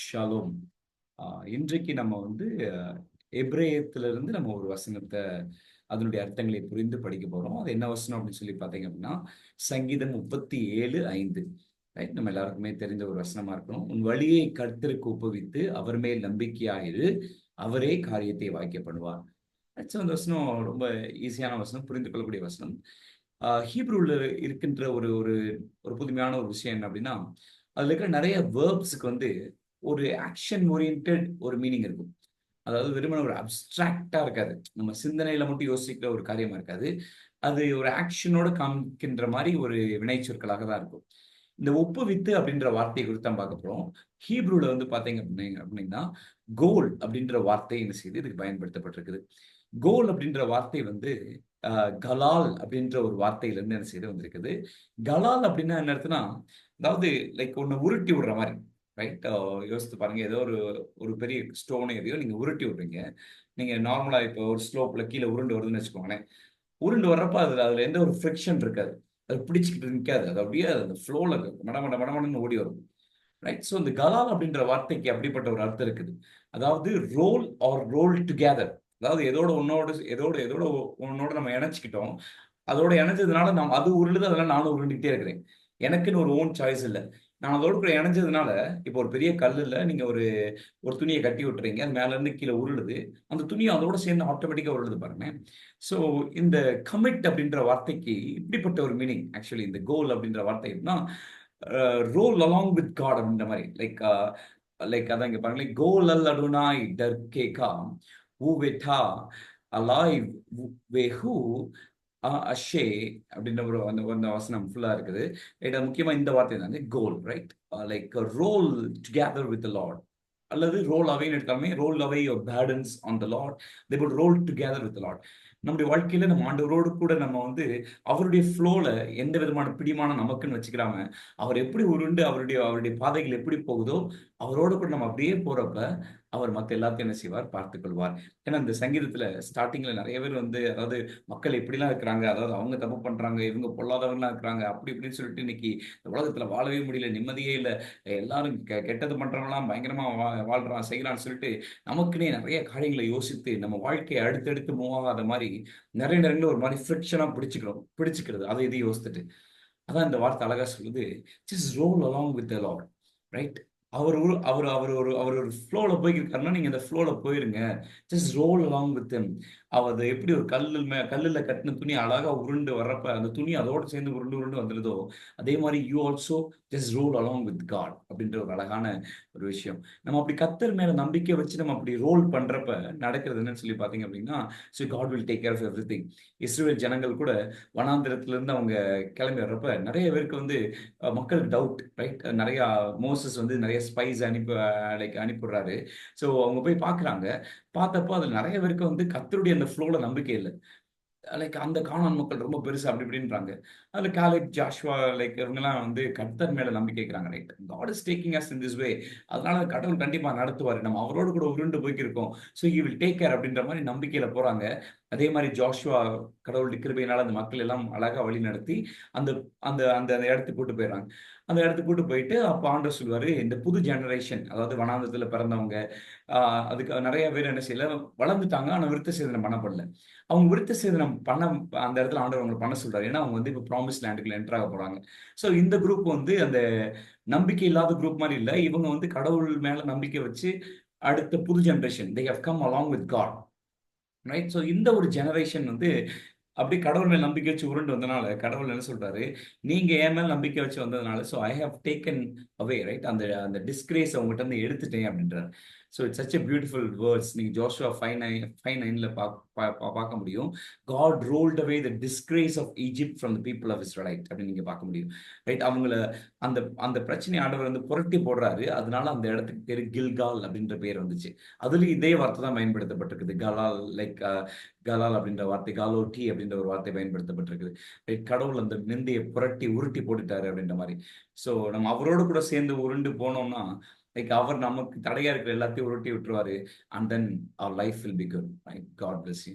Shalom. இன்றைக்கு நம்ம வந்து எபிரேயத்திலிருந்து நம்ம ஒரு வசனத்தை அதனுடைய அர்த்தங்களை புரிந்து படிக்க போறோம். அது என்ன வசனம் அப்படின்னு சொல்லி பார்த்தீங்க அப்படின்னா, சங்கீதம் 37:5. ரைட், நம்ம எல்லாருக்குமே தெரிந்த ஒரு வசனமா இருக்கணும். உன் வழியை கர்த்தருக்கு ஒப்புவித்து அவர் மேல் நம்பிக்கையாயிரு, அவரே காரியத்தை வாய்க்க பண்ணுவார். ஆக்சுவலா அந்த வசனம் ரொம்ப ஈஸியான வசனம், புரிந்து கொள்ளக்கூடிய வசனம். ஹீப்ரூல இருக்கின்ற ஒரு ஒரு ஒரு புதுமையான ஒரு விஷயம் என்ன அப்படின்னா, அதுல இருக்கிற நிறைய வேர்ப்ஸுக்கு வந்து ஒரு ஆக்ஷன் ஓரியன்டட் ஒரு மீனிங் இருக்கும். அதாவது வெறுமனே ஒரு அப்ஸ்ட்ராக்ட்டா இருக்காது. நம்ம சிந்தனையில மட்டும் யோசிக்கிற ஒரு காரியமா இருக்காது. அது ஒரு ஆக்ஷனோட காமிக்கின்ற மாரி ஒரு வினைச்சொற்களாக தான் இருக்கும். இந்த ஒப்புவித்து அப்படின்ற வார்த்தையை குறித்து தான் பார்க்க போறோம். ஹீப்ரூல வந்து பார்த்தீங்க அப்படின்னா, கோல் அப்படின்ற வார்த்தை என்ன செய்யுது இதுக்கு பயன்படுத்தப்பட்டிருக்குது. கோல் அப்படின்ற வார்த்தை வந்து கலால் அப்படின்ற ஒரு வார்த்தையிலிருந்து என்ன செய்து வந்திருக்குது. கலால் அப்படின்னா என்ன அர்த்தம்னா, அதாவது லைக் ஒண்ணு உருட்டி விடுற மாரி. ரைட். யோசித்து பாருங்க. ஏதோ ஒரு ஒரு பெரிய ஸ்டோன் எதையோ நீங்க உருட்டி விடுறீங்க. நீங்க நார்மலா இப்போ ஒரு ஸ்லோப்ல கீழ உருண்டு வருதுன்னு வச்சுக்கோங்களேன். உருண்டு வர்றப்ப அதுல அதுல எந்த ஒரு ஃப்ரிக்ஷன் இருக்காது. அது பிடிச்சுக்கிட்டு நிக்காது. அது அப்படியே அந்த ஃப்ளோல மடமடன்னு ஓடி வரும். ரைட். ஸோ இந்த கலால் அப்படின்ற வார்த்தைக்கு அப்படிப்பட்ட ஒரு அர்த்தம் இருக்குது. அதாவது ரோல் ஆர் ரோல் டுகெதர். அதாவது எதோட ஒண்ணோட நம்ம இணைச்சுக்கிட்டோம். அதோட இணைஞ்சதுனால அது உருளுது, அதெல்லாம் நானும் உருண்டிட்டே இருக்கிறேன். எனக்குன்னு ஒரு ஓன் சாய்ஸ் இல்ல. நான் அதோட கூட இணைஞ்சதுனால, இப்போ ஒரு பெரிய கல்லுல நீங்க ஒரு ஒரு துணிய கட்டி விட்டுறீங்க. அது மேல இருந்து கீழ உருளுது. அந்த துணி அதோட சேர்ந்து ஆட்டோமேட்டிக்கா உருளுது பாருங்க. ஸோ இந்த கமிட் அப்படின்ற வார்த்தைக்கு இப்படிப்பட்ட ஒரு மீனிங். ஆக்சுவலி இந்த கோல் அப்படின்ற வார்த்தை எப்படின்னா, ரோல் அலாங் வித் காட் அப்படின்ற மாரி. லைக் அதான் இங்க பாருங்களேன். கோல் அல் அடோனாய் டர்கேகா ஊவெட்டா அலாய்வ் வெஹூ அஷே அப்படின்ற ஒரு அந்த அந்த வசனம் ஃபுல்லா இருக்குது. ரைட். முக்கியமா இந்த வார்த்தை தான் கோல். Right. Like roll together with the Lord அல்லது ரோல் அவேன்னு எடுத்தாலுமே roll away your burdens on the Lord. They would roll together with the Lord. நம்முடைய வாழ்க்கையில நம்ம ஆண்டவரோடு கூட நம்ம வந்து அவருடைய ஃப்ளோல எந்த விதமான பிடிமானம் நமக்குன்னு வச்சுக்கிறாம, அவர் எப்படி உருண்டு அவருடைய அவருடைய பாதைகள் எப்படி போகுதோ, அவரோடு கூட நம்ம அப்படியே போறப்ப, அவர் மத்த எல்லாத்தையும் என்ன செய்வார்? பார்த்துக் கொள்வார். ஏன்னா இந்த சங்கீதத்துல ஸ்டார்ட்டிங்ல நெறைய பேர் வந்து அதாவது மக்கள் இப்படிலாம் இருக்கிறாங்க. அதாவது அவங்க தப்பு பண்றாங்க. இவங்க பொல்லாதவங்களா இருக்கிறாங்க. அப்படி இப்படின்னு சொல்லிட்டு இன்னைக்கு இந்த உலகத்துல வாழவே முடியல. நிம்மதியே இல்ல. எல்லாரும் கெட்டது பண்றவங்கலாம் பயங்கரமா வாழ்றான், செய்யறான்னு சொல்லிட்டு நமக்குன்னே நெறைய காரியங்கள யோசித்து நம்ம வாழ்க்கைய அடுத்தடுத்து மூவ் ஆகாத மாரி நெறைய நேரங்கள்ல ஒரு மாரி ஃப்ரிக்ஷனா பிடிச்சுக்கிறது. அதை இதையும் யோசித்துட்டு. அதான் இந்த வார்த்தை அழகா சொல்லுது. Just roll along with the Lord. Right. அவர் ஒரு அவர் அவர் ஒரு அவர் ஒரு ஃப்ளோல போய்க்கிருக்காருன்னா, நீங்க அந்த ஃப்ளோல போயிருங்க. Just roll along with him. அது எப்படி ஒரு கல்லுல கட்டின துணி அழகா உருண்டு வர்றப்ப, அந்த துணி அதோட சேர்ந்து உருண்டு உருண்டு வந்துருதோ, அதே மாரி you also just roll along with God அப்படின்ற ஒரு அழகான ஒரு விஷயம். நம்ம அப்படி கர்த்தர் மேல நம்பிக்கை வச்சு நம்ம அப்படி ரோல் பண்றப்ப நடக்கிறது என்னன்னு சொல்லி பார்த்தீங்க அப்படின்னா, so God will take care of everything. இஸ்ரவேல் ஜனங்கள் கூட வனாந்திரத்திலிருந்து அவங்க கிளம்பி வர்றப்ப நெறைய பேருக்கு வந்து மக்களுக்கு டவுட். ரைட். நெறைய மோசஸ் வந்து நெறைய ஸ்பைஸ் அனுப்பிவிடுறாரு. ஸோ அவங்க போய் பார்க்குறாங்க. பார்த்தப்போ அதுல நெறைய பேருக்கு வந்து கர்த்தருடைய அந்த ஃப்ளோல நம்பிக்கை இல்ல. லைக் அந்த கானான் மக்கள் ரொம்ப பெருசு அப்படி இப்படின்றாங்க. அதுல காலேப், ஜாஷுவா இவங்கலாம் வந்து கர்த்தர் மேல நம்பிக்கை வைக்கிறாங்க. Right. God is taking us in this way. அதனால கடவுள் கண்டிப்பா நடத்துவாரு. நம்ம அவரோடு கூட உருண்டு போய்க்கிருக்கோம். So he will take care அப்படின்ற மாரி நம்பிக்கையில போறாங்க. அதே மாரி ஜோஷுவா கடவுளுடைய கிருபையினால அந்த மக்கள் எல்லாம் அழகா வழி நடத்தி அந்த அந்த அந்த அந்த இடத்துக்கு கூட்டு போயிடுறாங்க. அந்த இடத்துக்கு கூட்டு போயிட்டு அப்ப ஆண்டவர் சொல்லுவாரு, இந்த புது ஜெனரேஷன் அதாவது வனாந்தரத்துல பிறந்தவங்க, அதுக்கு நெறைய பேர் என்ன செய்யல வளர்ந்துட்டாங்க. ஆனா விருத்த சேதனம் பண்ணப்படல. அவங்க விருத்த சேதனம் பண்ண அந்த இடத்துல ஆண்டவர் அவங்கள பண்ண சொல்றாரு. ஏன்னா அவங்க வந்து இப்ப ப்ராமிஸ் லேண்டுக்குள்ள என்டர் ஆக போறாங்க. சோ இந்த குரூப் வந்து அந்த நம்பிக்கை இல்லாத குரூப் மாரி இல்ல. இவங்க வந்து கடவுள் மேல நம்பிக்கை வச்சு அடுத்த புது generation. They have come along with God. Right. So இந்த ஒரு ஜெனரேஷன் வந்து அப்படி கடவுள் மேல நம்பிக்கை வச்சு உருண்டு வந்தனால, கடவுள் என்ன சொல்றாரு, நீங்க என் மேல நம்பிக்கை வச்சு வந்ததுனால, so I have taken away. Right. அந்த அந்த டிஸ்கிரேஸ் உங்ககிட்ட இருந்து எடுத்துட்டேன் அப்படின்றாரு. So it's such a beautiful words. நீங்க ஜோஷுவா 5:9 பார்க்க முடியும். God rolled away the disgrace of Egypt from the people of Israelite அப்படின்னு நீங்க பார்க்க முடியும். ரைட். அவங்கள அந்த அந்த பிரச்சனையை ஆண்டவர் வந்து புரட்டி போடுறாரு. அதனால அந்த இடத்துக்கு பேரு கில்கால் அப்படின்ற பேர் வந்துச்சு. அதுலயும் இதே வார்த்தை தான் பயன்படுத்தப்பட்டிருக்குது. கலால் கலால் அப்படின்ற வார்த்தை, காலோட்டி அப்படின்ற ஒரு வார்த்தை பயன்படுத்தப்பட்டிருக்குது. ரைட். கடவுள் அந்த நிந்தையை புரட்டி உருட்டி போட்டுட்டாரு அப்படின்ற மாதிரி. ஸோ நம்ம அவரோடு கூட சேர்ந்து உருண்டு போனோம்னா, அவர் நமக்கு தடையா இருக்கிற எல்லாத்தையும் உருட்டி விட்டுருவாரு. அண்ட் தென் அவர் life will be good. Right. God bless you.